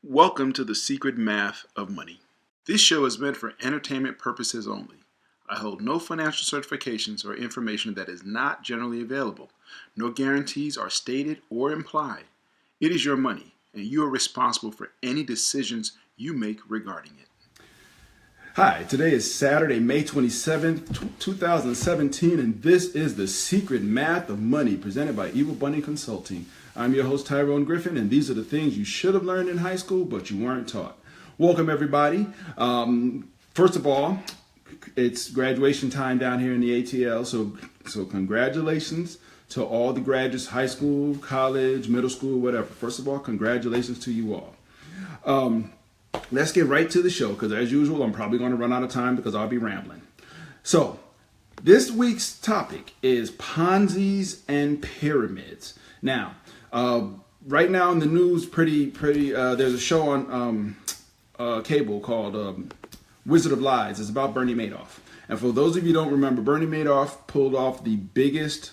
Welcome to the Secret Math of Money. This show is meant for entertainment purposes only. I hold no financial certifications or information that is not generally available. No guarantees are stated or implied. It is your money, and you are responsible for any decisions you make regarding it. Hi, today is Saturday, May 27th, 2017, and this is the Secret Math of Money presented by Evil Bunny Consulting. I'm your host, Tyrone Griffin, and these are the things you should have learned in high school, but you weren't taught. Welcome, everybody. First of all, it's graduation time down here in the ATL, so congratulations to all the graduates, high school, college, middle school, whatever. First of all, congratulations to you all. Let's get right to the show, because as usual, I'm probably going to run out of time because I'll be rambling. So, this week's topic is Ponzis and pyramids. Now, right now in the news, there's a show on cable called Wizard of Lies. It's about Bernie Madoff. And for those of you who don't remember, Bernie Madoff pulled off the biggest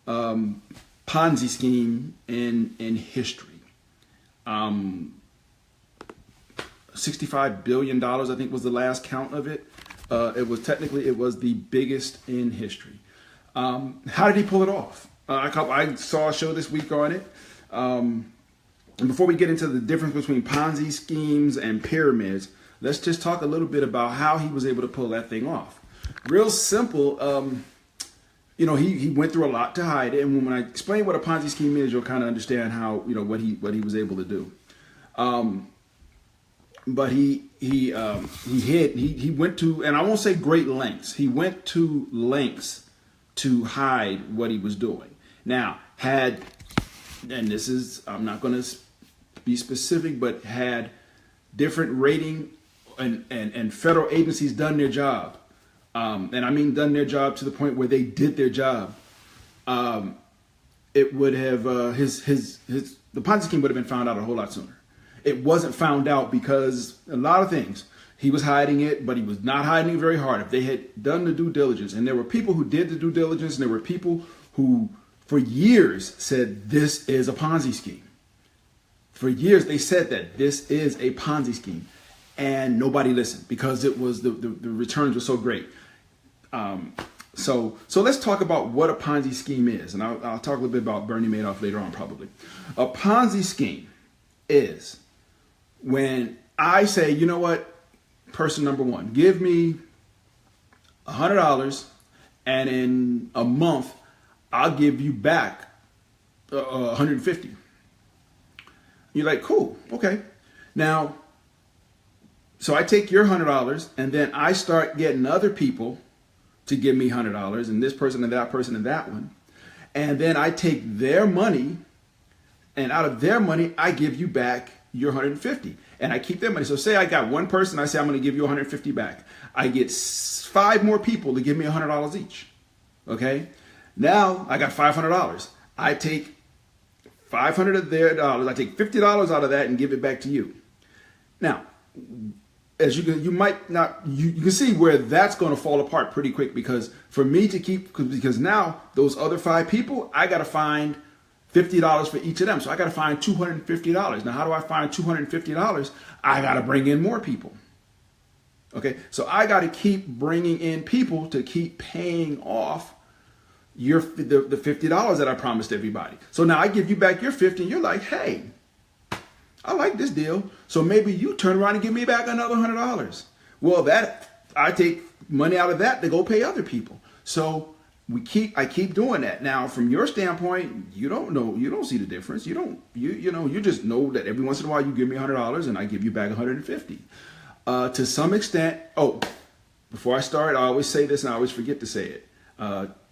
Ponzi scheme in history. $65 billion, I think, was the last count of it. It was the biggest in history. How did he pull it off? I saw a show this week on it. And before we get into the difference between Ponzi schemes and pyramids, let's just talk a little bit about how he was able to pull that thing off. Real simple. He went through a lot to hide it. And when I explain what a Ponzi scheme is, you'll kind of understand how, what he was able to do. But he went to, and I won't say great lengths. He went to lengths to hide what he was doing. Now, I'm not going to be specific, but had different rating and federal agencies done their job, and I mean done their job to the point where they did their job, it would have the Ponzi scheme would have been found out a whole lot sooner. It wasn't found out because a lot of things. He was hiding it, but he was not hiding it very hard. If they had done the due diligence, and there were people who did the due diligence, and there were people who, for years, said this is a Ponzi scheme. For years, they said that this is a Ponzi scheme, and nobody listened because it was the returns were so great. So let's talk about what a Ponzi scheme is, and I'll talk a little bit about Bernie Madoff later on, probably. A Ponzi scheme is when I say, you know what, person number one, give me $100, and in a month, I'll give you back $150. You're like, cool, okay. Now, so I take your $100, and then I start getting other people to give me $100, and this person and that person and that one. And then I take their money, and out of their money, I give you back your $150. And I keep their money. So say I got one person, I say I'm going to give you $150 back. I get 5 more people to give me $100 each. Okay? Now I got $500. I take $500 of their dollars. I take $50 out of that and give it back to you. Now, as you might not, you can see where that's going to fall apart pretty quick, because for me to because now those other 5 people, I got to find $50 for each of them. So I got to find $250. Now, how do I find $250? I got to bring in more people. Okay, so I got to keep bringing in people to keep paying off the $50 that I promised everybody. So now I give you back your $50, and you're like, hey, I like this deal. So maybe you turn around and give me back another $100. Well, I take money out of that to go pay other people. So I keep doing that. Now, from your standpoint, you don't see the difference. You just know that every once in a while you give me $100 and I give you back $150. To some extent, before I start, I always say this and I always forget to say it.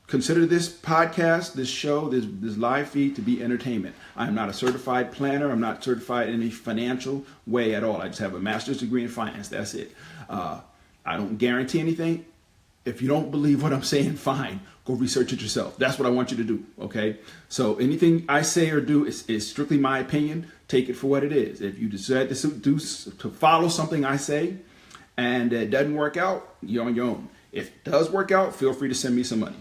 Consider this podcast, this show, this live feed to be entertainment. I'm not a certified planner. I'm not certified in any financial way at all. I just have a master's degree in finance. That's it. I don't guarantee anything. If you don't believe what I'm saying, fine. Go research it yourself. That's what I want you to do, okay? So anything I say or do is strictly my opinion. Take it for what it is. If you decide to follow something I say and it doesn't work out, you're on your own. If it does work out, feel free to send me some money,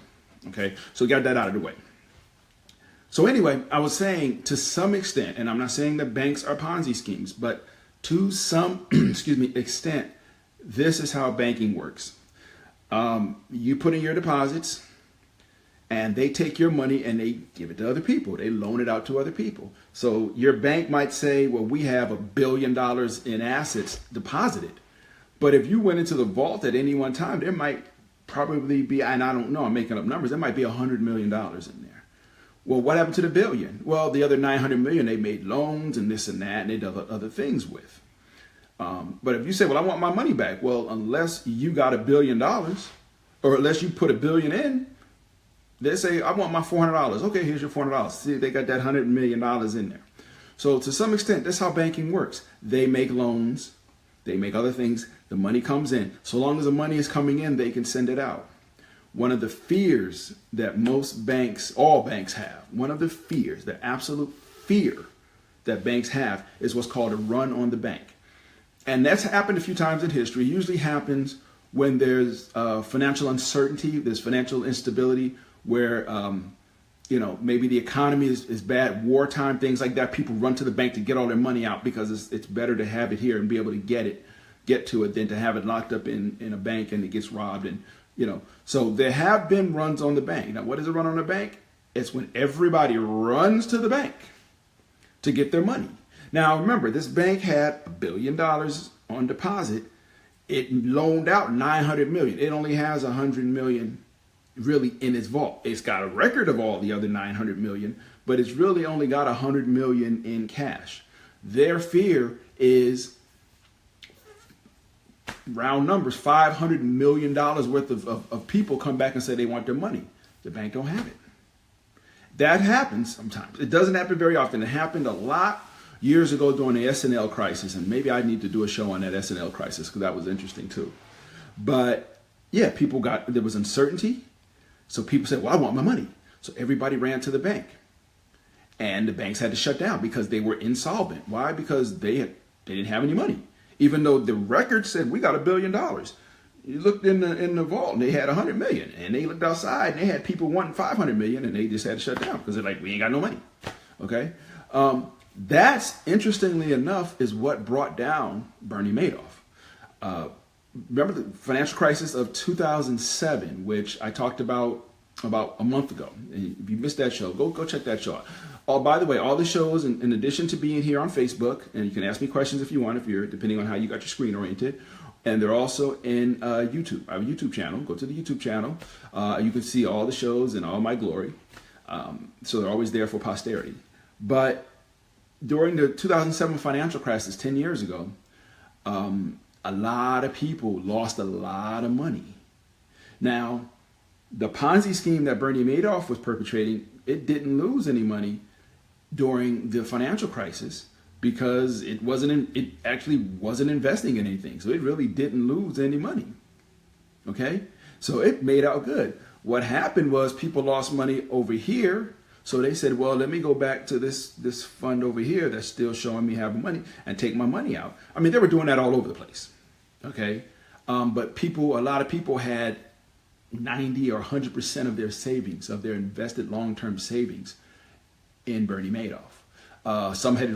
okay? So got that out of the way. So anyway, I was saying to some extent, and I'm not saying that banks are Ponzi schemes, but To some excuse me extent, this is how banking works. You put in your deposits, and they take your money and they give it to other people. They loan it out to other people. So your bank might say, well, we have $1 billion in assets deposited. But if you went into the vault at any one time, there might probably be, and I don't know, I'm making up numbers, there might be $100 million in there. Well, what happened to the billion? Well, the other 900 million, they made loans and this and that, and they did other things with. But if you say, well, I want my money back. Well, unless you got $1 billion, or unless you put $1 billion in, they say, I want my $400. Okay, here's your $400. See, they got that $100 million in there. So to some extent, that's how banking works. They make loans. They make other things. The money comes in. So long as the money is coming in, they can send it out. One of the fears that most banks, all banks have, one of the fears, the absolute fear that banks have is what's called a run on the bank. And that's happened a few times in history. It usually happens when there's financial uncertainty, there's financial instability, where maybe the economy is bad, wartime, things like that. People run to the bank to get all their money out because it's better to have it here and be able to get to it than to have it locked up in a bank and it gets robbed. And so there have been runs on the bank. Now, what is a run on the bank? It's when everybody runs to the bank to get their money. Now, remember, this bank had $1 billion on deposit. It loaned out 900 million. It only has 100 million really in its vault. It's got a record of all the other 900 million, but it's really only got 100 million in cash. Their fear is, round numbers, $500 million worth of people come back and say they want their money. The bank don't have it. That happens sometimes. It doesn't happen very often. It happened a lot years ago during the SNL crisis, and maybe I need to do a show on that SNL crisis because that was interesting too. But yeah, there was uncertainty. So people said, well, I want my money. So everybody ran to the bank. And the banks had to shut down because they were insolvent. Why? Because they didn't have any money. Even though the record said we got $1 billion. You looked in the vault and they had 100 million. And they looked outside and they had people wanting 500 million and they just had to shut down because they're like, we ain't got no money. Okay? That's, interestingly enough, is what brought down Bernie Madoff. Remember the financial crisis of 2007, which I talked about a month ago. And if you missed that show, go check that show out. Oh, by the way, all the shows, in addition to being here on Facebook, and you can ask me questions if you want, depending on how you got your screen oriented, and they're also in YouTube. I have a YouTube channel. Go to the YouTube channel. You can see all the shows in all my glory. So they're always there for posterity. But during the 2007 financial crisis 10 years ago, a lot of people lost a lot of money. Now, the Ponzi scheme that Bernie Madoff was perpetrating, it didn't lose any money during the financial crisis because it actually wasn't investing in anything. So it really didn't lose any money. Okay? So it made out good. What happened was people lost money over here. So they said, well, let me go back to this fund over here that's still showing me having money and take my money out. I mean, they were doing that all over the place. Okay? But a lot of people had 90 or 100% of their savings, of their invested long-term savings in Bernie Madoff. Some had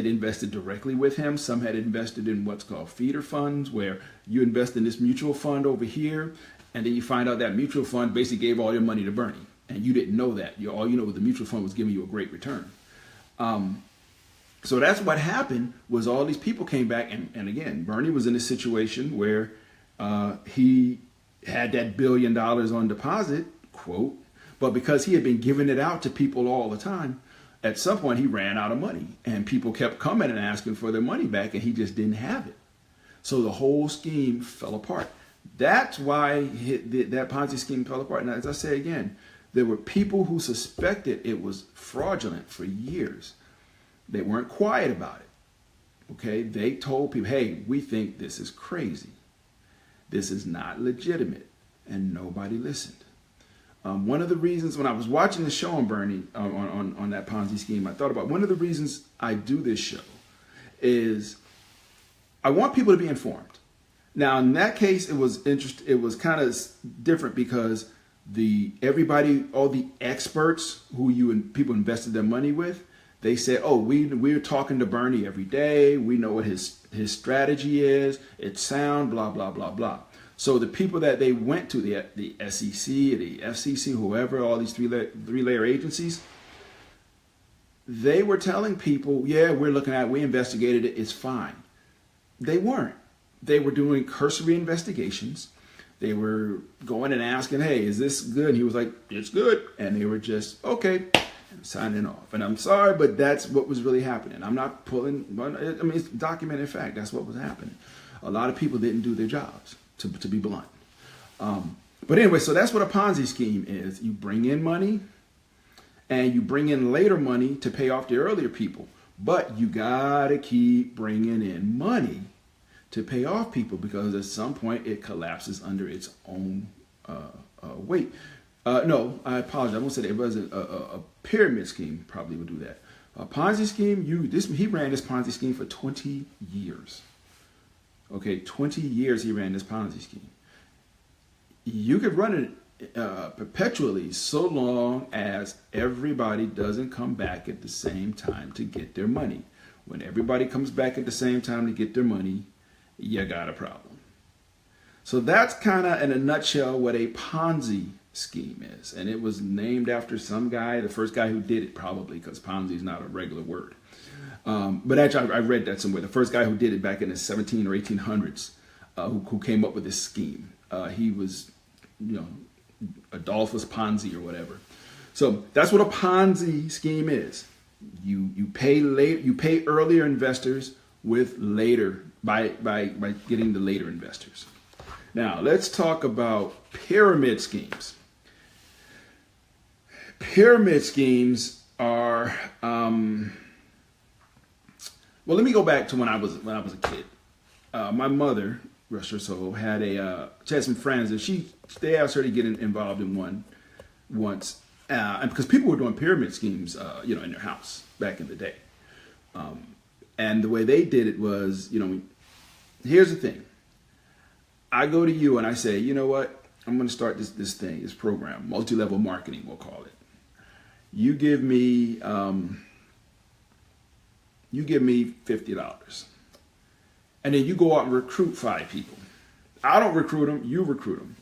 invested directly with him. Some had invested in what's called feeder funds, where you invest in this mutual fund over here, and then you find out that mutual fund basically gave all your money to Bernie. And you didn't know that. All you know was the mutual fund was giving you a great return. So that's what happened, was all these people came back. And again, Bernie was in a situation where he had that $1 billion on deposit, quote, but because he had been giving it out to people all the time, at some point he ran out of money. And people kept coming and asking for their money back, and he just didn't have it. So the whole scheme fell apart. That's why that Ponzi scheme fell apart. Now, as I say again, there were people who suspected it was fraudulent for years. They weren't quiet about it. Okay? They told people, hey, we think this is crazy. This is not legitimate. And nobody listened. One of the reasons, when I was watching the show on Bernie, on that Ponzi scheme, I thought about one of the reasons I do this show is I want people to be informed. Now, in that case, it was kind of different because all the experts who people invested their money with, They said, "Oh, we're talking to Bernie every day. We know what his strategy is. It's sound. Blah blah blah blah." So the people that they went to, the SEC, the FCC, whoever, all these three-layer agencies, they were telling people, "Yeah, we investigated it. It's fine." They weren't. They were doing cursory investigations. They were going and asking, "Hey, is this good?" And he was like, "It's good." And they were just, "Okay," and signing off. And I'm sorry, but that's what was really happening. I'm not pulling, I mean, it's documented fact. That's what was happening. A lot of people didn't do their jobs, to be blunt. But anyway, so that's what a Ponzi scheme is. You bring in money and you bring in later money to pay off the earlier people. But you got to keep bringing in money to pay off people, because at some point it collapses under its own weight. No, I apologize. I won't say that. It was a pyramid scheme. Probably would do that. A Ponzi scheme. He ran this Ponzi scheme for 20 years. Okay, 20 years he ran this Ponzi scheme. You could run it perpetually, so long as everybody doesn't come back at the same time to get their money. When everybody comes back at the same time to get their money, you got a problem. So that's kind of, in a nutshell, what a Ponzi scheme is. And it was named after some guy, the first guy who did it, probably, because Ponzi is not a regular word. But actually, I read that somewhere. The first guy who did it back in the 17 or 1800s, who came up with this scheme. He was, Adolphus Ponzi or whatever. So that's what a Ponzi scheme is. You pay late, you pay earlier investors with later by getting the later investors. Now let's talk about pyramid schemes. Pyramid schemes are well, let me go back to when I was a kid. My mother, rest her soul, she had some friends, and they asked her to get involved in one once, and because people were doing pyramid schemes, in their house back in the day. And the way they did it was, here's the thing. I go to you and I say, you know what? I'm going to start this program, multi-level marketing, we'll call it. You give me $50. And then you go out and recruit 5 people. I don't recruit them, you recruit them.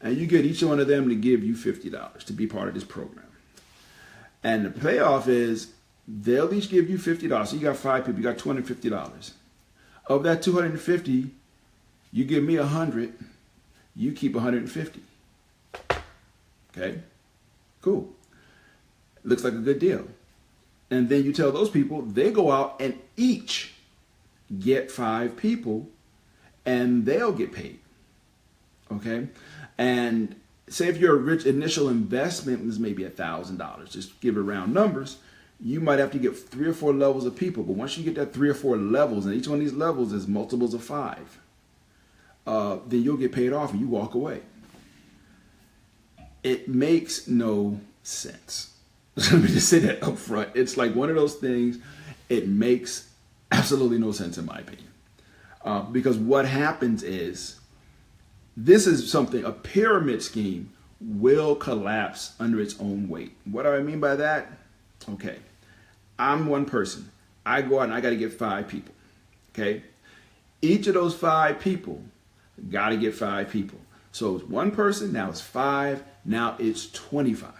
And you get each one of them to give you $50 to be part of this program. And the payoff is they'll each give you $50. So you got 5 people, you got $250. Of that $250, you give me $100, you keep $150. Okay? Cool. Looks like a good deal. And then you tell those people, they go out and each get 5 people and they'll get paid. Okay? And say if your rich initial investment was maybe $1,000, just give it round numbers, you might have to get 3 or 4 levels of people. But once you get that 3 or 4 levels, and each one of these levels is multiples of 5, then you'll get paid off and you walk away. It makes no sense. Let me just say that up front. It's like one of those things, it makes absolutely no sense in my opinion. Because what happens is, this is something, a pyramid scheme will collapse under its own weight. What do I mean by that? Okay, I'm one person. I go out and I got to get 5 people. Okay, each of those 5 people got to get 5 people. So it's one person, now it's 5, now it's 25.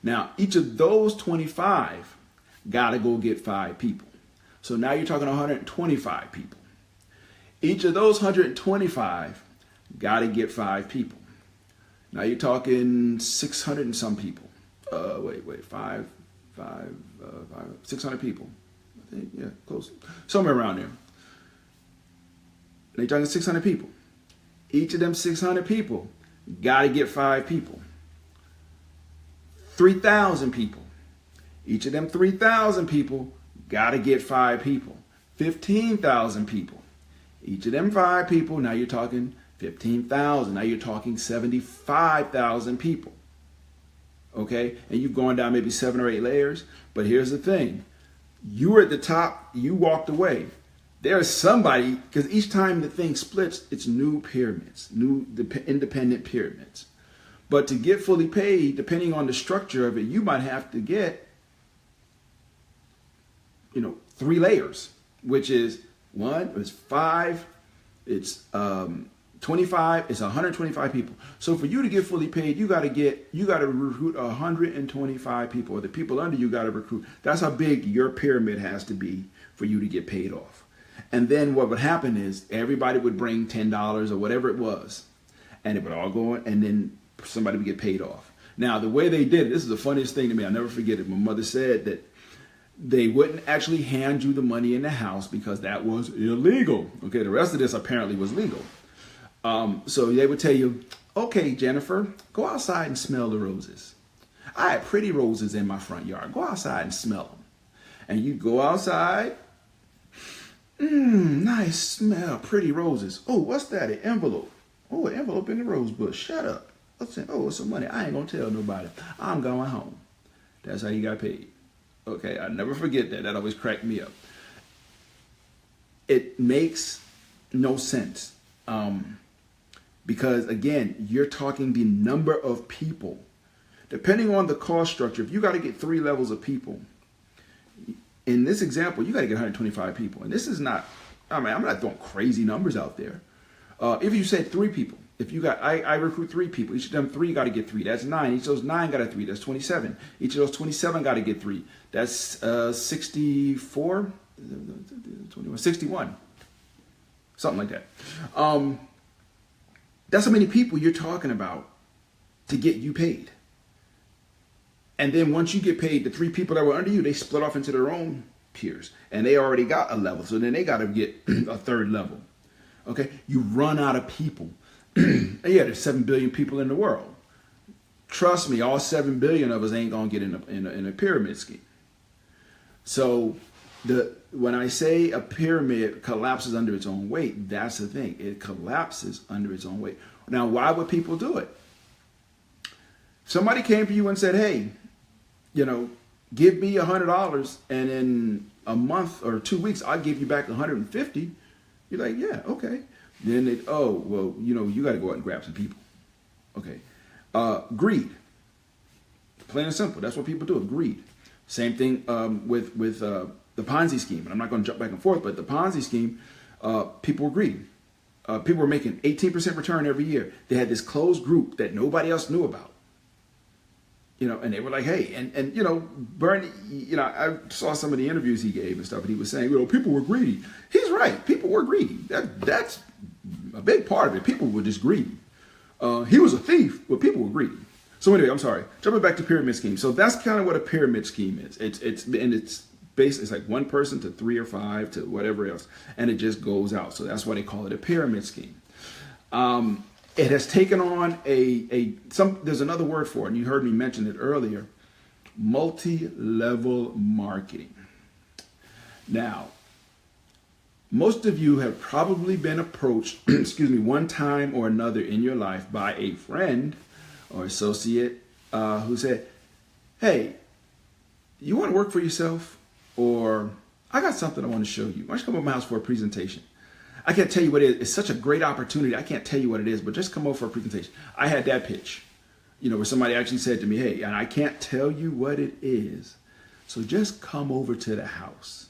Now each of those 25 got to go get 5 people. So now you're talking 125 people. Each of those 125 got to get 5 people. Now you're talking 600 and some people. 600 people. I think, yeah, close. Somewhere around there. Now you're talking 600 people. Each of them 600 people got to get 5 people. 3,000 people. Each of them 3,000 people got to get 5 people. 15,000 people. Each of them 5 people, now you're talking 15,000. Now you're talking 75,000 people. Okay? And you've gone down maybe 7 or 8 layers. But here's the thing. You were at the top, you walked away. There's somebody, because each time the thing splits, it's new pyramids, new independent pyramids. But to get fully paid, depending on the structure of it, you might have to get 3 layers, which is one, it's 5, it's 25, it's 125 people. So for you to get fully paid, you got to recruit 125 people, or the people under you got to recruit. That's how big your pyramid has to be for you to get paid off. And then what would happen is everybody would bring $10 or whatever it was, and it would all go in, and then somebody would get paid off. Now, the way they did it, this is the funniest thing to me. I'll never forget it. My mother said that they wouldn't actually hand you the money in the house because that was illegal. Okay, the rest of this apparently was legal. So they would tell you, okay, Jennifer, go outside and smell the roses. I had pretty roses in my front yard. Go outside and smell them. And you go outside. Nice smell, pretty roses. Oh, what's that? An envelope. Oh, an envelope in the rose bush. Shut up. Oh, it's some money. I ain't gonna tell nobody. I'm going home. That's how you got paid. Okay, I never forget that. That always cracked me up. It makes no sense. Because again, you're talking the number of people. Depending on the cost structure, if you got to get 3 levels of people, in this example, you got to get 125 people. And this is not, I'm not throwing crazy numbers out there. If you said 3 people, if you got, I recruit 3 people, each of them 3 got to get 3. That's 9. Each of those 9 got a 3. That's 27. Each of those 27 got to get 3. That's 64, 21, 61, something like that. That's how many people you're talking about to get you paid. And then once you get paid, the 3 people that were under you, they split off into their own peers. And they already got a level. So then they got to get a 3rd level. Okay? You run out of people. And yeah, there's 7 billion people in the world. Trust me, all 7 billion of us ain't going to get in a pyramid scheme. So when I say a pyramid collapses under its own weight, that's the thing. It collapses under its own weight. Now, why would people do it? Somebody came to you and said, hey, give me $100 and in a month or 2 weeks, I'll give you back 150. You're like, yeah, okay. Then you got to go out and grab some people. Okay. Greed. Plain and simple. That's what people do. Greed. Same thing with the Ponzi scheme. And I'm not going to jump back and forth, but the Ponzi scheme, people were greedy. People were making 18% return every year. They had this closed group that nobody else knew about. And they were like, hey, and Bernie, I saw some of the interviews he gave and stuff, and he was saying, people were greedy. He's right. People were greedy. That's a big part of it. People were just greedy. He was a thief, but people were greedy. So anyway, I'm sorry. Jumping back to pyramid scheme. So that's kind of what a pyramid scheme is. It's basically, it's like 1 person to 3 or 5 to whatever else, and it just goes out. So that's why they call it a pyramid scheme. It has taken on there's another word for it, and you heard me mention it earlier, multi-level marketing. Now, most of you have probably been approached, one time or another in your life by a friend or associate who said, hey, you want to work for yourself? Or I got something I want to show you. Why don't you come over to my house for a presentation? I can't tell you what it is. It's such a great opportunity. I can't tell you what it is, but just come over for a presentation. I had that pitch, where somebody actually said to me, hey, and I can't tell you what it is, so just come over to the house,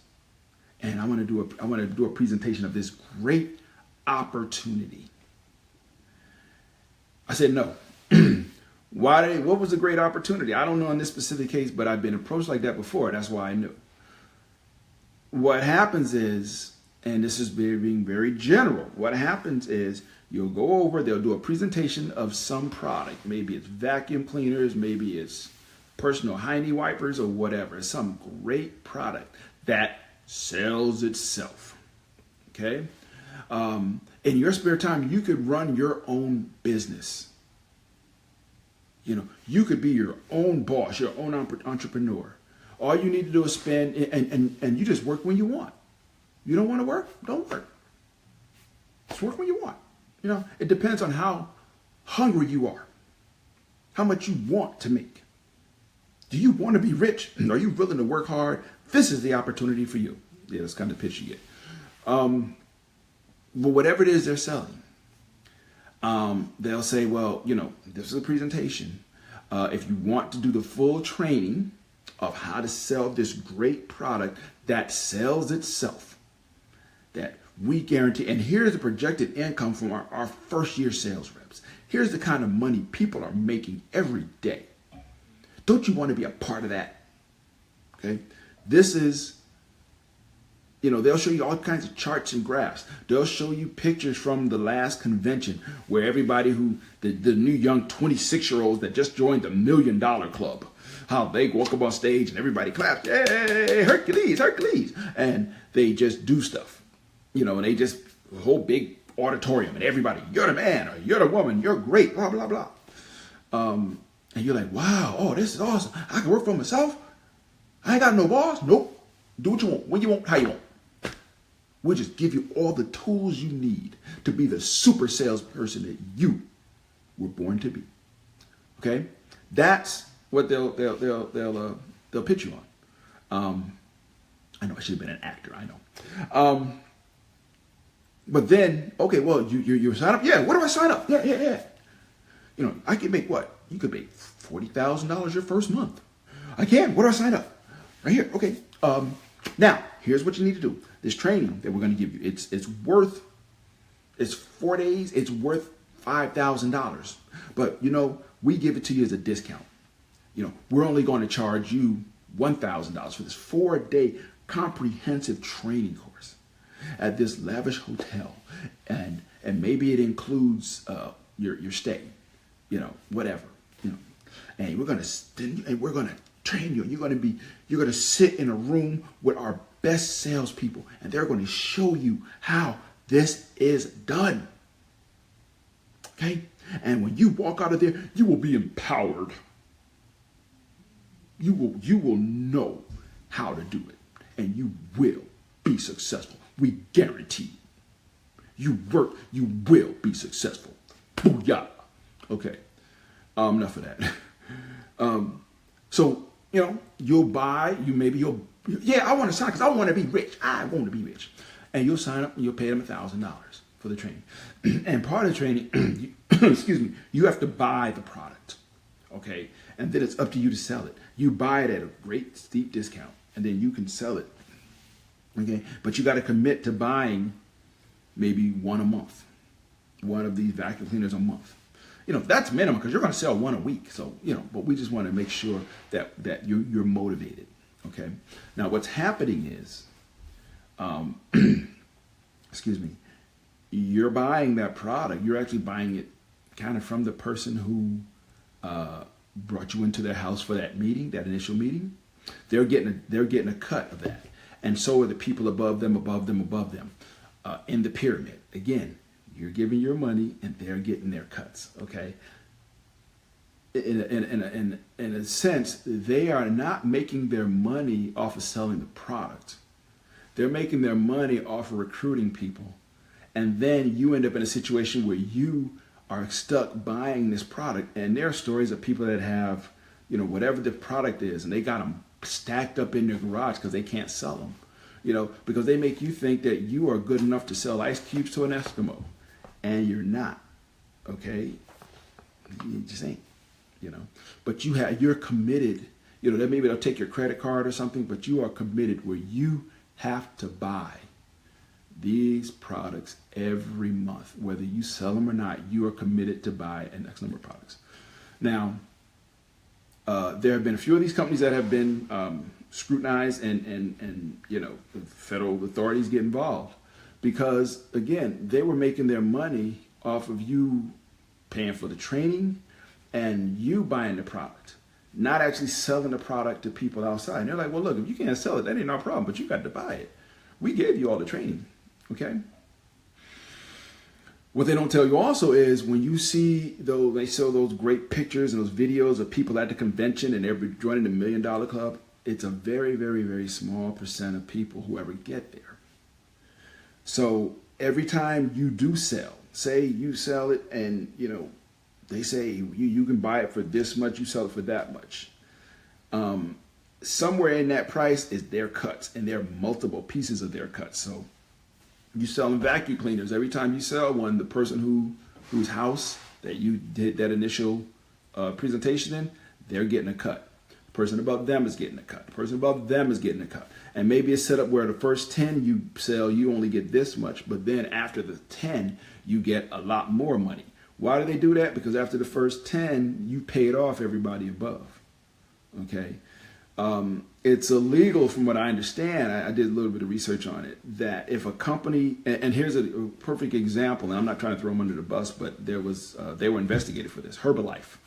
and I want to do a presentation of this great opportunity. I said no. Why? What was a great opportunity? I don't know in this specific case, but I've been approached like that before. That's why I knew. What happens is, and this is being very general, what happens is you'll go over, they'll do a presentation of some product. Maybe it's vacuum cleaners, maybe it's personal hiney wipers or whatever. It's some great product that sells itself. Okay? In your spare time, you could run your own business. You could be your own boss, your own entrepreneur. All you need to do is spend, and you just work when you want. You don't want to work? Don't work. Just work when you want. It depends on how hungry you are, how much you want to make. Do you want to be rich? Are you willing to work hard? This is the opportunity for you. Yeah, that's kind of the pitch you get. But whatever it is they're selling, they'll say, well, this is a presentation. If you want to do the full training of how to sell this great product, that sells itself, that we guarantee. And here's the projected income from our first year sales reps. Here's the kind of money people are making every day. Don't you want to be a part of that? Okay. This is, they'll show you all kinds of charts and graphs. They'll show you pictures from the last convention where everybody the new young 26-year-olds that just joined the $1 Million Club, how they walk up on stage and everybody claps, hey, Hercules, Hercules. And they just do stuff, and they just, a whole big auditorium and everybody, you're the man or you're the woman, you're great, blah, blah, blah. And you're like, wow, oh, this is awesome. I can work for myself. I ain't got no boss. Nope. Do what you want, when you want, how you want. We'll just give you all the tools you need to be the super salesperson that you were born to be. Okay, that's what they'll pitch you on. I know I should have been an actor. I know. But then, okay, well, you sign up. Yeah, what do I sign up? Yeah. I can make what? You could make $40,000 your first month. I can. What do I sign up? Right here. Okay. Now, here's what you need to do. This training that we're going to give you, it's 4 days. It's worth $5,000. But, we give it to you as a discount. We're only going to charge you $1,000 for this 4-day comprehensive training course at this lavish hotel. And maybe it includes your stay, whatever, and we're going to train you. You're going to sit in a room with our best salespeople, and they're going to show you how this is done. Okay? And when you walk out of there, you will be empowered. You will know how to do it, and you will be successful. We guarantee you work, you will be successful. Booyah. Okay. Enough of that. So, you'll I want to sign because I want to be rich. I want to be rich. And you'll sign up and you'll pay them $1,000 for the training. And part of the training, you have to buy the product. Okay. And then it's up to you to sell it. You buy it at a great steep discount and then you can sell it. Okay. But you got to commit to buying maybe one a month, one of these vacuum cleaners a month. That's minimum because you're going to sell one a week. So, but we just want to make sure that you're motivated. Okay. Now, what's happening is, you're buying that product. You're actually buying it kind of from the person who brought you into their house for that meeting, that initial meeting. They're getting a cut of that. And so are the people above them, in the pyramid. Again, you're giving your money and they're getting their cuts, okay? In a sense, they are not making their money off of selling the product. They're making their money off of recruiting people. And then you end up in a situation where you are stuck buying this product. And there are stories of people that have, whatever the product is, and they got them stacked up in their garage because they can't sell them, because they make you think that you are good enough to sell ice cubes to an Eskimo. And you're not, okay? You just ain't, But you're committed, that maybe they'll take your credit card or something, but you are committed where you have to buy these products every month. Whether you sell them or not, you are committed to buy an X number of products. Now, there have been a few of these companies that have been scrutinized and the federal authorities get involved. Because, again, they were making their money off of you paying for the training and you buying the product, not actually selling the product to people outside. And they're like, well, look, if you can't sell it, that ain't our problem, but you got to buy it. We gave you all the training, okay? What they don't tell you also is when you see, they show those great pictures and those videos of people at the convention and they're joining the $1 Million Club, it's a very, very, very small percent of people who ever get there. So every time you do sell, say you sell it and, they say you can buy it for this much, you sell it for that much. Somewhere in that price is their cuts, and there are multiple pieces of their cuts. So you selling vacuum cleaners. Every time you sell one, the person whose house that you did that initial presentation in, they're getting a cut. The Person above them is getting a cut. The person above them is getting a cut. And maybe it's set up where the first 10 you sell, you only get this much. But then after the 10, you get a lot more money. Why do they do that? Because after the first 10, you paid off everybody above. Okay. It's illegal from what I understand. I did a little bit of research on it, that if a company, and here's a perfect example, and I'm not trying to throw them under the bus, but they were investigated for this, Herbalife.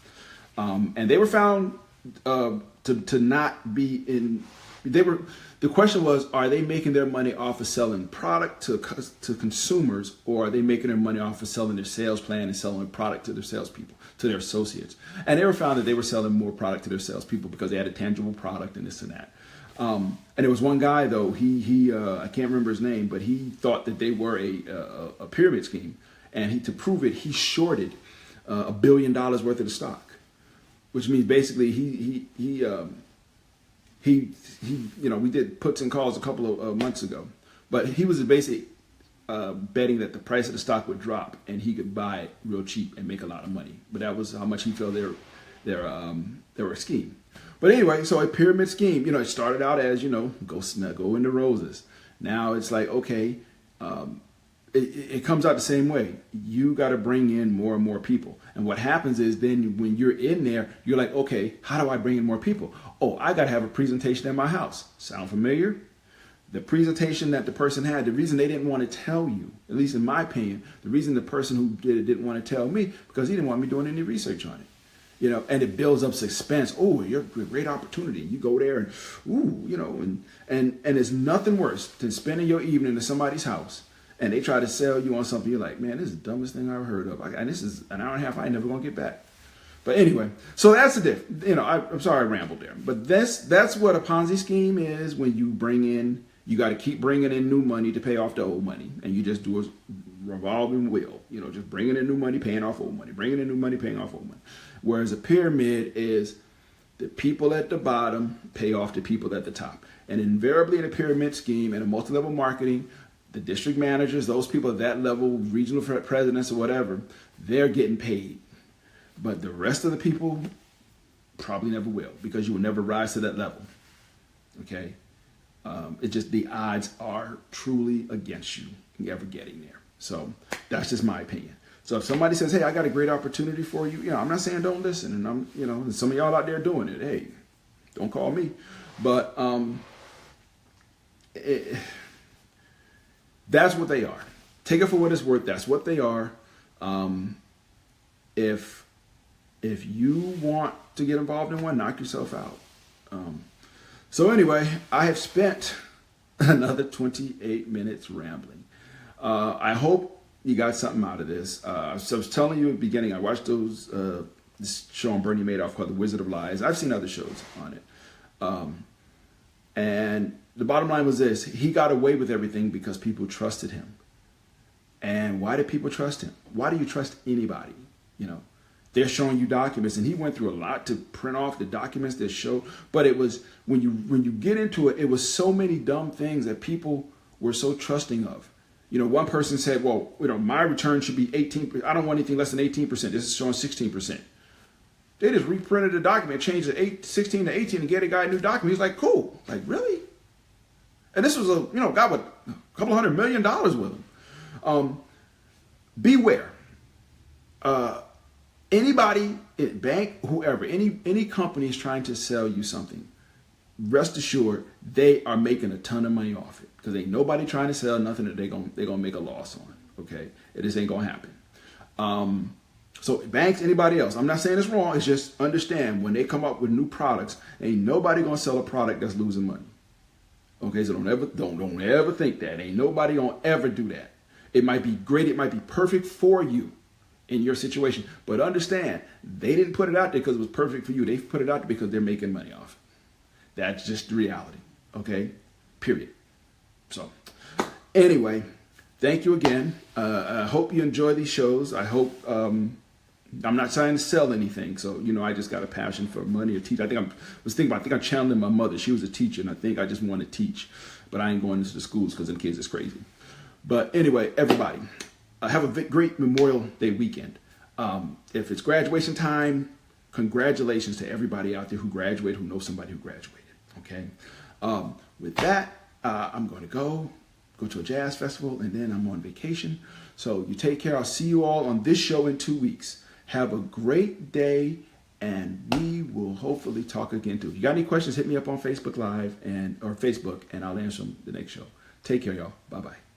And they were found to not be in, the question was, are they making their money off of selling product to consumers, or are they making their money off of selling their sales plan and selling product to their salespeople, to their associates? And they were found that they were selling more product to their salespeople because they had a tangible product and this and that. And there was one guy though, he I can't remember his name, but he thought that they were a pyramid scheme, and to prove it, he shorted $1 billion worth of the stock, which means basically he we did puts and calls a couple of months ago, but he was basically betting that the price of the stock would drop and he could buy it real cheap and make a lot of money. But that was how much he felt they were a scheme. But anyway, so a pyramid scheme, it started out as, go into roses. Now it's like, okay, it comes out the same way. You got to bring in more and more people. And what happens is then when you're in there, you're like, okay, how do I bring in more people? Oh, I got to have a presentation at my house. Sound familiar? The presentation that the person had, the reason they didn't want to tell you, at least in my opinion, the reason the person who did it didn't want to tell me, because he didn't want me doing any research on it. And it builds up suspense. Oh, you're a great opportunity. You go there and, and it's nothing worse than spending your evening at somebody's house and they try to sell you on something. You're like, man, this is the dumbest thing I've ever heard of. And this is an hour and a half I ain't never going to get back. But anyway, so that's the difference. I'm sorry I rambled there. But that's what a Ponzi scheme is. When you bring in, you got to keep bringing in new money to pay off the old money. And you just do a revolving wheel. Just bringing in new money, paying off old money. Bringing in new money, paying off old money. Whereas a pyramid is the people at the bottom pay off the people at the top. And invariably in a pyramid scheme and a multi-level marketing, the district managers, those people at that level, regional presidents or whatever, they're getting paid. But the rest of the people probably never will, because you will never rise to that level. Okay? The odds are truly against you ever getting there. So that's just my opinion. So if somebody says, hey, I got a great opportunity for you, I'm not saying don't listen. And and some of y'all out there doing it, hey, don't call me. But that's what they are. Take it for what it's worth. That's what they are. If you want to get involved in one, knock yourself out. So anyway, I have spent another 28 minutes rambling. I hope you got something out of this. So I was telling you at the beginning, I watched this show on Bernie Madoff called The Wizard of Lies. I've seen other shows on it. And the bottom line was this: he got away with everything because people trusted him. And why did people trust him? Why do you trust anybody? They're showing you documents, and he went through a lot to print off the documents that show. But it was when you get into it, it was so many dumb things that people were so trusting of. One person said, well, my return should be 18%. I don't want anything less than 18%. This is showing 16%. They just reprinted the document, changed the 16 to 18 and gave the guy a new document. He's like, cool. Like, really? And this was a guy with a couple $100 million with him. Beware. Anybody, bank, whoever, any company is trying to sell you something, rest assured they are making a ton of money off it, because ain't nobody trying to sell nothing that they're gonna make a loss on. Okay, it just ain't gonna happen. So banks, anybody else, I'm not saying it's wrong. It's just understand, when they come up with new products, ain't nobody gonna sell a product that's losing money. Okay, so don't ever think that. Ain't nobody gonna ever do that. It might be great, it might be perfect for you in your situation, but understand, they didn't put it out there because it was perfect for you. They put it out there because they're making money off it. That's just the reality. Okay, period. So anyway, thank you again. I hope you enjoy these shows. I hope I'm not trying to sell anything. So, I just got a passion for money or teach. I think I'm channeling my mother. She was a teacher, and I think I just want to teach, but I ain't going into the schools because the kids is crazy. But anyway, everybody, have a great Memorial Day weekend. If it's graduation time, congratulations to everybody out there who graduated, who knows somebody who graduated. Okay. With that, I'm going to go to a jazz festival, and then I'm on vacation. So you take care. I'll see you all on this show in 2 weeks. Have a great day, and we will hopefully talk again too. If you got any questions, hit me up on Facebook Live or Facebook, and I'll answer them the next show. Take care, y'all. Bye-bye.